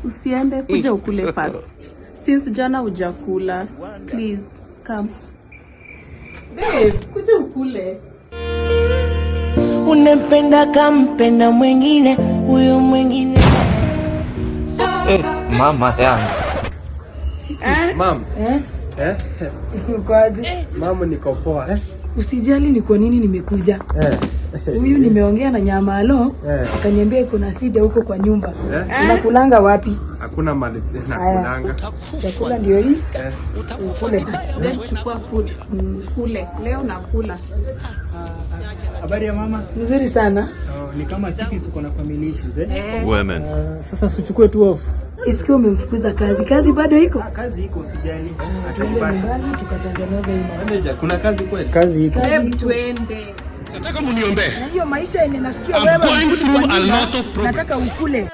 Usiende, kuja ukule first. Since jana hujakula, please come. Babe, kuja ukule. Unempenda kampenda mwingine, huyo mwingine. Mama yangu. Mama. Kwaje? Mama niko poa Usijali ni kwa nini nimekuja. Huyu nimeongea na Nyamalo, akaniambia iko na sida huko kwa nyumba. Unakulanga wapi? Hakuna mali nakulanga. Chakula ndio hii. Ukule. Babe, chukua food. Kule. Leo nakula. Habari ya mama? Mzuri sana. Ni kama sisi tuko na family issues Women. Sasa sichukue tu off. Isikio umemfukuza kazi. Kazi bado iko? Kazi iko, usijali. Tuende tukatengeneza hii. Manager, kuna kazi kweli? Kazi iko. Babe, tuende. Nataka mniombe. Na hiyo maisha yenye nasikia wewe. I'm going through a lot of problems. Nataka ukule.